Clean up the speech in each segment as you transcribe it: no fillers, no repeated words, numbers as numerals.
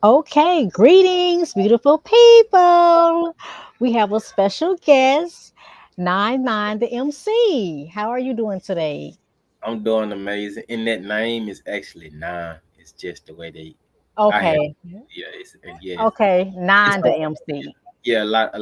Okay, greetings, beautiful people. We have a special guest, Nine the MC. How are you doing today? I'm doing amazing. And that name is actually Nine. It's just the way I have. Okay, okay, It's Nine the hard. MC. Yeah. A lot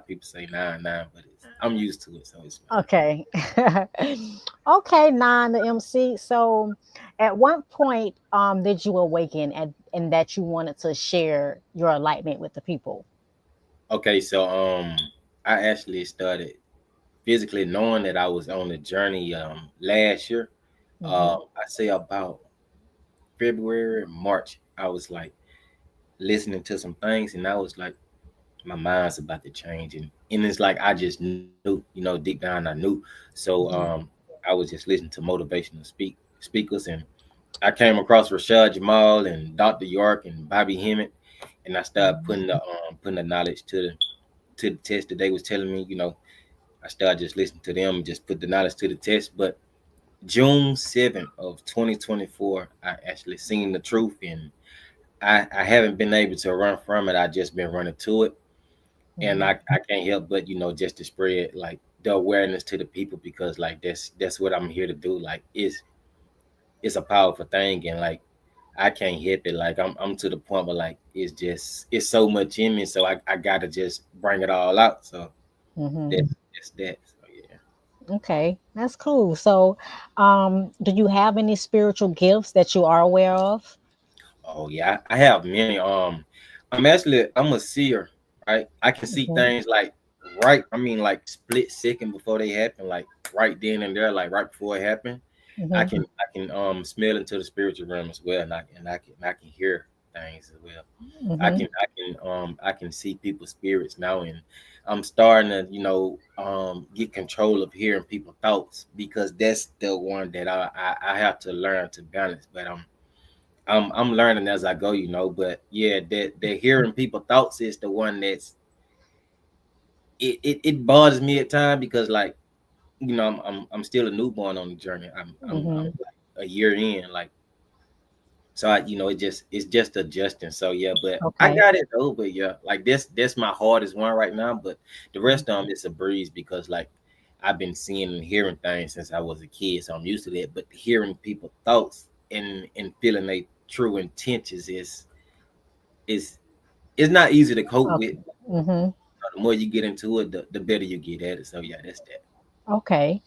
of people say Nine, but I'm used to it, so it's fine. Okay, okay, Nine the MC. So, at what point did you awaken and that you wanted to share your enlightenment with the people? Okay, so I actually started physically knowing that I was on a journey last year. Mm-hmm. I say about February, March. I was like listening to some things, and I was like, my mind's about to change, and it's like I just knew, deep down I knew. So I was just listening to motivational speakers, and I came across Rashad Jamal and Dr. York and Bobby Hemmett, and I started putting the knowledge to the test that they was telling me. I started just listening to them and just put the knowledge to the test. But June 7th of 2024, I actually seen the truth, and I haven't been able to run from it. I just been running to it, and Mm-hmm. I can't help but just to spread like the awareness to the people, because like that's what I'm here to do. Like it's a powerful thing, and like I can't help it. Like I'm to the point where like it's so much in me, so I gotta just bring it all out. So Mm-hmm. that's that. So yeah. Okay, that's cool. So, do you have any spiritual gifts that you are aware of? Oh yeah, I have many. I'm a seer, right? I can see Hmm. things like right. I mean, like split second before they happen, like right then and there, like right before it happened. I Hmm. can smell into the spiritual realm as well, and I can hear things as well. Hmm. I can see people's spirits now, and I'm starting to get control of hearing people's thoughts, because that's the one that I have to learn to balance. But I'm learning as I go, But yeah, that hearing people thoughts is the one it bothers me at times, because like I'm still a newborn on the journey. I'm Hmm. like a year in, like, so it's just adjusting. So yeah, but I Okay. got it though. But yeah, like this my hardest one right now. But the rest of them it's a breeze, because like I've been seeing and hearing things since I was a kid, so I'm used to that. But hearing people thoughts and feeling their true intentions is it's not easy to cope with. Okay. Hmm. The more you get into it, the better you get at it. So yeah, that's that. Okay.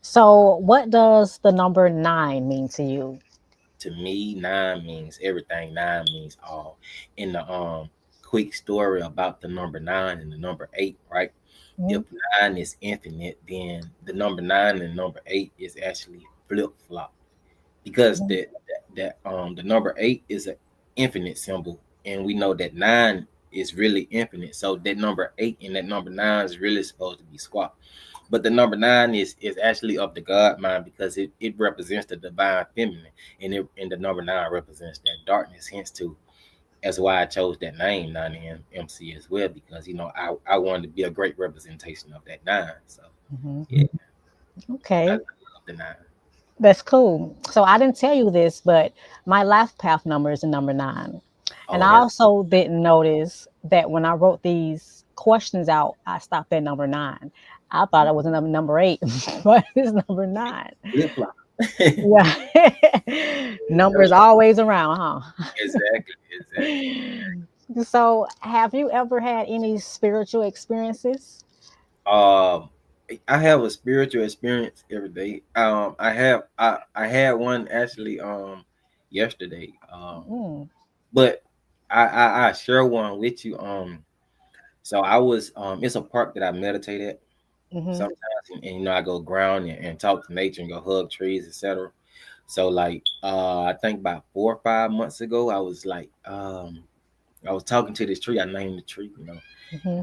So, what does the number nine mean to you? To me, nine means everything. Nine means all. In the quick story about the number nine and the number eight, right? Hmm. If nine is infinite, then the number nine and number eight is actually flip flop, because the number eight is an infinite symbol, and we know that nine is really infinite. So that number eight and that number nine is really supposed to be squat. But the number nine is actually of the God mind, because it represents the divine feminine, and the number nine represents that darkness. Hence, too, that's why I chose that name, 9MC, as well, because I wanted to be a great representation of that nine. So Hmm. yeah, I Okay. love the nine. That's cool. So, I didn't tell you this, but my life path number is the number nine. And Oh, I that's also didn't notice that when I wrote these questions out, I stopped at number nine. I thought it was number eight, but it's number nine. flip flop. Yeah. Numbers always around, huh? Exactly, exactly. So, have you ever had any spiritual experiences? Um, I have a spiritual experience every day. I had one actually yesterday. Mm, But I share one with you. So I was it's a park that I meditate at mm-hmm, sometimes, and I go ground and talk to nature and go hug trees, etc. So like I think about 4 or 5 months ago, I was talking to this tree. I named the tree, mm-hmm,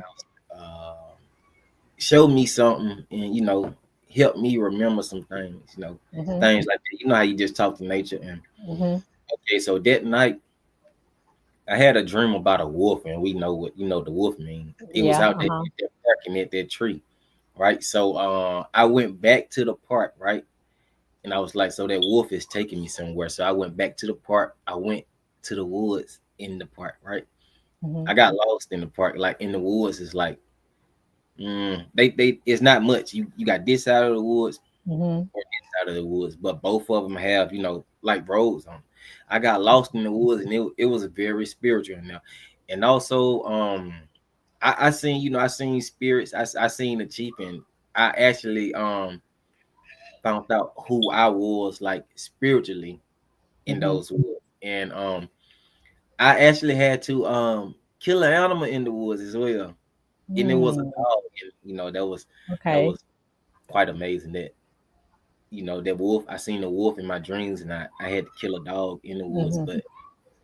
show me something, and help me remember some things, mm-hmm, things like that. You know how you just talk to nature. And mm-hmm. okay, so that night I had a dream about a wolf, and we know what the wolf mean. It was Yeah, out there uh-huh. at that park and at that tree, right? So I went back to the park, right? And I was like, so that wolf is taking me somewhere. So I went back to the park. I went to the woods, in the park, right? Mm-hmm. I got lost in the park, like in the woods. It's like they it's not much. You got this side of the woods Mm-hmm. or this side of the woods, but both of them have like roads on. I got lost in the woods, and it was very spiritual now, and also I seen I seen spirits. I seen the chief, and I actually found out who I was like spiritually in Mm-hmm. those woods, and I actually had to kill an animal in the woods as well, and it was a Mm. dog. And, that Okay. was quite amazing. That wolf. I seen the wolf in my dreams, and I had to kill a dog in the woods. Mm-hmm. But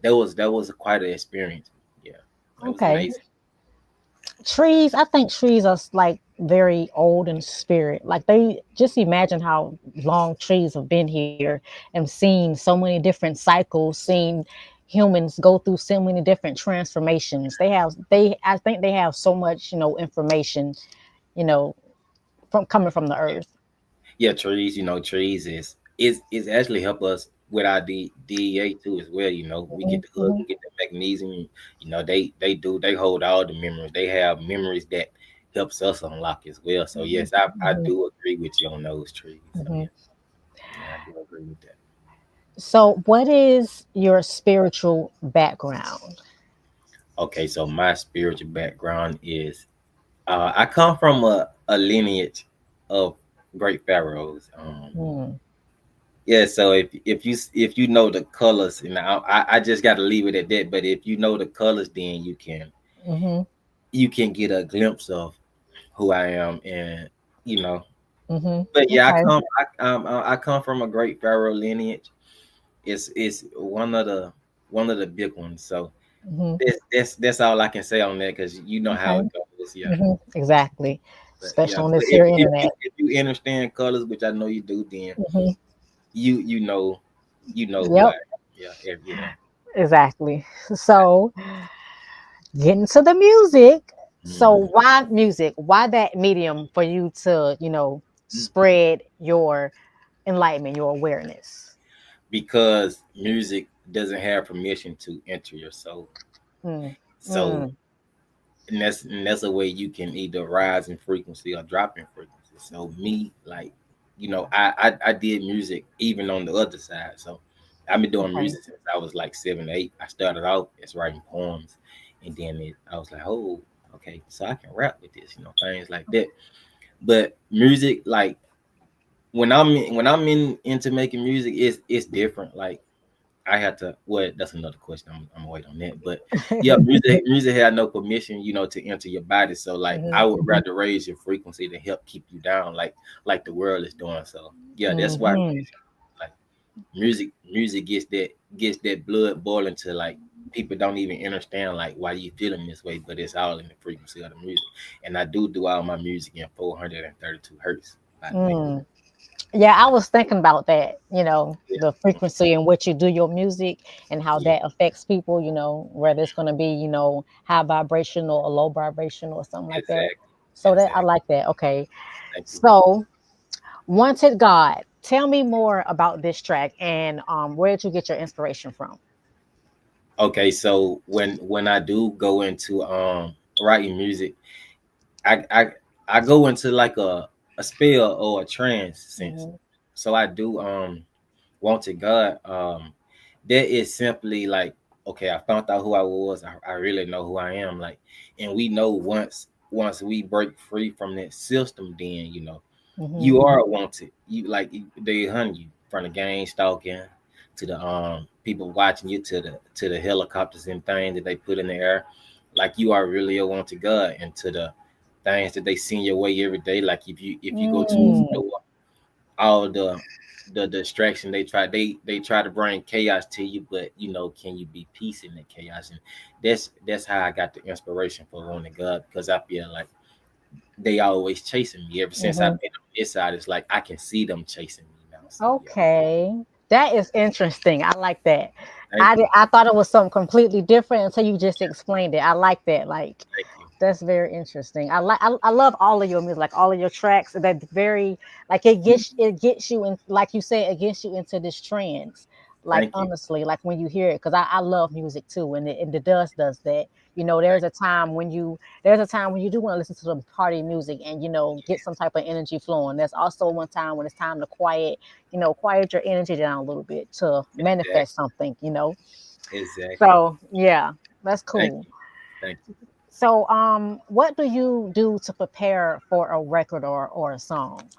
that was quite an experience. Yeah, that was Okay. amazing. Trees, I think trees are like very old in spirit. Like they just imagine how long trees have been here and seen so many different cycles, seen humans go through so many different transformations. I think they have so much, information, you know, from coming from the earth. Yeah, trees. Trees is actually help us with our DEA too as well. We get the hood, Mm-hmm. we get the magnesium. They hold all the memories. They have memories that helps us unlock as well. So yes, I Hmm. do agree with you on those trees. So Hmm. yeah, I do agree with that. So, what is your spiritual background? Okay, so my spiritual background is I come from a lineage of great pharaohs. Mm. Yeah, so if you know the colors, and I just got to leave it at that. But if you know the colors, then Mm-hmm. you can get a glimpse of who I am, and you know. But Mm-hmm. yeah, Okay. I come from a great pharaoh lineage. It's one of the big ones. So Mm-hmm. that's all I can say on that, because you know how Okay. it goes. Yeah. Hmm. Exactly. But Especially yeah, on but this here if internet. you understand colors, which I know you do, then Hmm. you know who I Yep. am. Yeah, yeah. Exactly. So, getting to the music. So, Mhm. why music? Why that medium for you to, spread your enlightenment, your awareness? Because music doesn't have permission to enter your soul. Mm. So Mm. and that's a way you can either rise in frequency or drop in frequency. So me, like, I did music even on the other side. So I've been doing Okay. music since I was like 7, 8. I started out as writing poems, and then I was like, oh, okay, so I can rap with this, things like that. But music, like when I'm into making music, it's different. Like I had to. Well, that's another question. I'm gonna wait on that. But yeah, music had no permission, to enter your body. So like, I Hmm. would rather raise your frequency to help keep you down, like the world is doing. So yeah, that's why Hmm. like music gets that blood boiling to like people don't even understand like why you feeling this way, but it's all in the frequency of the music. And I do all my music in 432 hertz. By the way, Mm. Yeah, I was thinking about that, yeah, the frequency in which you do your music and how yeah, that affects people, whether it's going to be, high vibrational or low vibrational or something like that. exactly, So that I exactly. like that. Okay. Thank you. So, Wanted God, tell me more about this track and where did you get your inspiration from? Okay, so when I do go into writing music, I I go into like a spell or a trance sense. Hmm. So I do wanted God. That is simply like, okay, I found out who I was. I really know who I am. Like, and we know once we break free from that system, then Hmm. you are wanted. You like they hunt you from the gang stalking to the people watching you to the helicopters and things that they put in the air. Like you are really a wanted God, and to the things that they send your way every day. Like if you go to a Mm. store, all the distraction they try to bring chaos to you, but can you be peace in the chaos? And that's how I got the inspiration for wanting God, because I feel like they always chasing me. Ever since Hmm. I've been on this side, it's like I can see them chasing me now. So yeah, Okay. That is interesting. I like that. thank you, I thought it was something completely different until you just explained it. I like that. Like thank you. that's very interesting. I love all of your music, like all of your tracks. That very like it gets you in, like you said, it gets you into this trance. Like Thank you. honestly, like when you hear it, because I love music too, and the does that. Thank There's a time when you do want to listen to some party music and get some type of energy flowing. There's also one time when it's time to quiet your energy down a little bit to you. Exactly. manifest something. Exactly. So yeah, that's Thank cool. you. Thank you. So what do you do to prepare for a record or a song?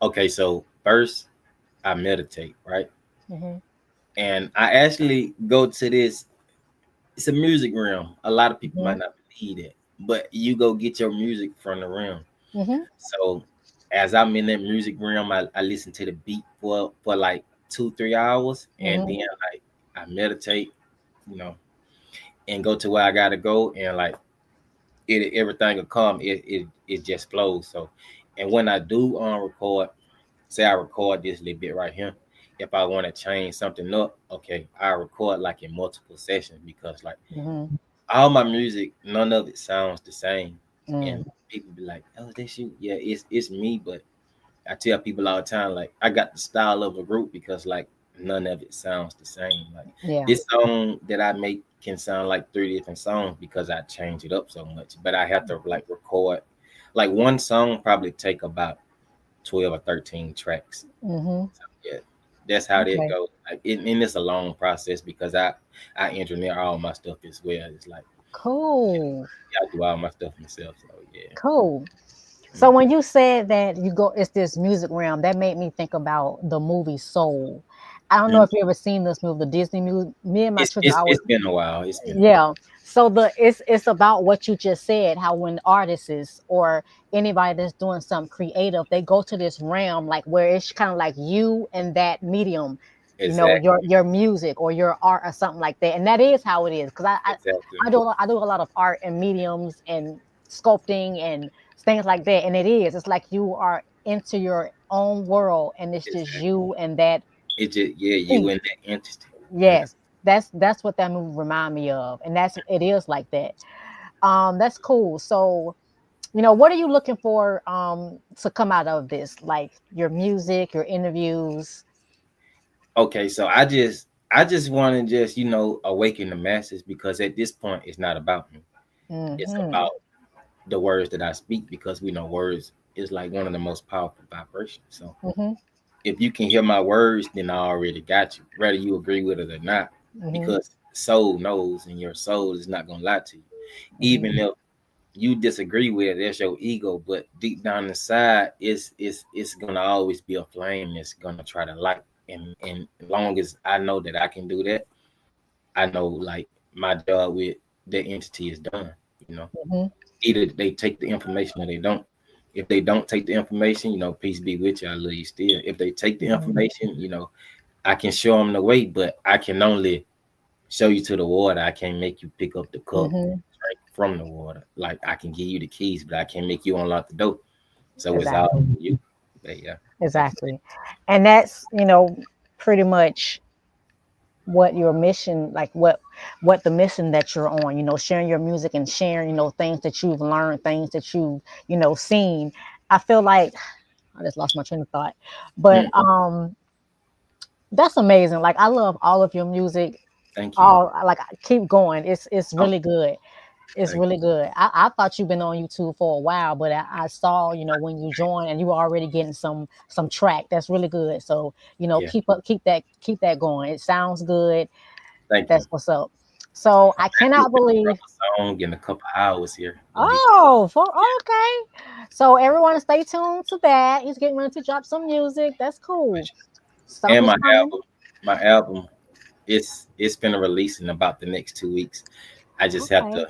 Okay, so first I meditate, right? Mm-hmm. And I actually go to this. It's a music realm. A lot of people Mm-hmm. might not believe that, but you go get your music from the realm. Mm-hmm. So as I'm in that music realm, I listen to the beat for like 2 3 hours, and Mm-hmm. then like I meditate, you know, and go to where I gotta go, and like everything will come. It just flows. So, and when I do record, say I record this little bit right here. If I want to change something up, okay, I record like in multiple sessions because like Mm-hmm. all my music, none of it sounds the same. And Mm. people be like, "Oh, that's you." Yeah, it's me. But I tell people all the time, like I got the style of a group because like none of it sounds the same. Like Yeah. this song that I make can sound like three different songs because I change it up so much. But I have to like record, like one song probably take about 12 or 13 tracks. Mm-hmm. Yeah, that's how that Okay. goes. Like, and it's a long process because I engineer all my stuff as well. It's like Cool. I do all my stuff myself. So yeah. Cool. So Mhm. when you said that it's this music realm, that made me think about the movie Soul. I don't know Mhm. if you ever seen this movie, the Disney movie. Me and my It's children it's always, it's been a while. It's been a while. yeah. So it's about what you just said, how when artists or anybody that's doing something creative, they go to this realm like where it's kind of like you and that medium, Exactly. your music or your art or something like that. And that is how it is. Because Exactly. I do a lot of art and mediums and sculpting and things like that. And it's like you are into your own world and it's just Exactly. you and that It just yeah, you piece. in that entity. Yeah. Yes. That's what that movie remind me of. And it is like that. That's cool. So, what are you looking for to come out of this? Like your music, your interviews. Okay, so I just want to just awaken the masses because at this point it's not about me. It's Mm-hmm. about the words that I speak because we know words is like one of the most powerful vibrations. So Mm-hmm. if you can hear my words, then I already got you, whether you agree with it or not, Mm-hmm. because soul knows and your soul is not gonna lie to you. Even Mm-hmm. if you disagree with it, that's your ego, but deep down inside, it's gonna always be a flame that's gonna try to light. And as long as I know that I can do that, I know like my job with the entity is done. You know, Mm-hmm. either they take the information or they don't. If they don't take the information, peace be with you. I love you still. If they take the Mm-hmm. information, I can show them the way, but I can only show you to the water. I can't make you pick up the cup Mm-hmm. and drink from the water. Like I can give you the keys, but I can't make you unlock the door. So it's all Exactly. you. But yeah. So Exactly. And that's, pretty much what your mission, like what the mission that you're on, sharing your music and sharing, things that you've learned, things that you've, seen. I feel like I just lost my train of thought. But mm, that's amazing. Like I love all of your music. thank you. All like keep going. It's Oh, really good. It's thank really good. I thought you've been on YouTube for a while, but I saw, when you joined and you were already getting some track. That's really good. So, you. Yeah. keep that going. It sounds good. Thank you. That's what's up. So I Do cannot believe. a song in a couple hours here. Go ahead. Oh, okay. So everyone stay tuned to that. He's getting ready to drop some music. That's cool. Stuff And is coming. my album, it's been released in about the next 2 weeks. I just have Okay.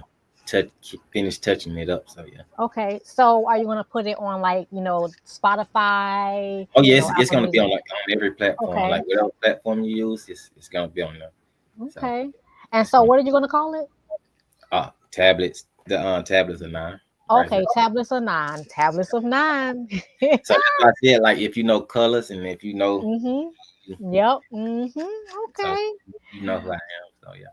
to finish touching it up. So yeah. Okay. So are you gonna put it on like, Spotify, Oh yeah, it's Apple gonna be Music? on every platform. Okay. Like whatever platform you use, it's gonna be on there. So Okay. And it's so gonna what are you gonna call it? tablets. The tablets are 9 right here. Okay, tablets of nine. Tablets of nine. So that's why I said like if you know colors and if you know, Mm-hmm. Yep. Mm-hmm. so Okay. you know who I am. So yeah,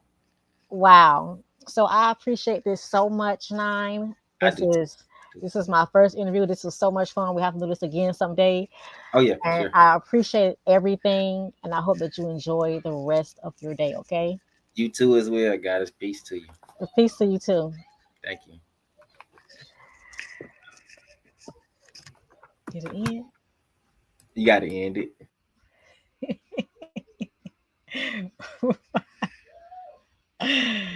Wow. So I appreciate this so much, Nine. I This do too. is This is my first interview. This was so much fun. We have to do this again someday. Oh yeah, for And sure. I appreciate everything. And I hope that you enjoy the rest of your day. Okay. You too as well. God is peace to you. Peace to you too. Thank you. Did it You got to end it. end?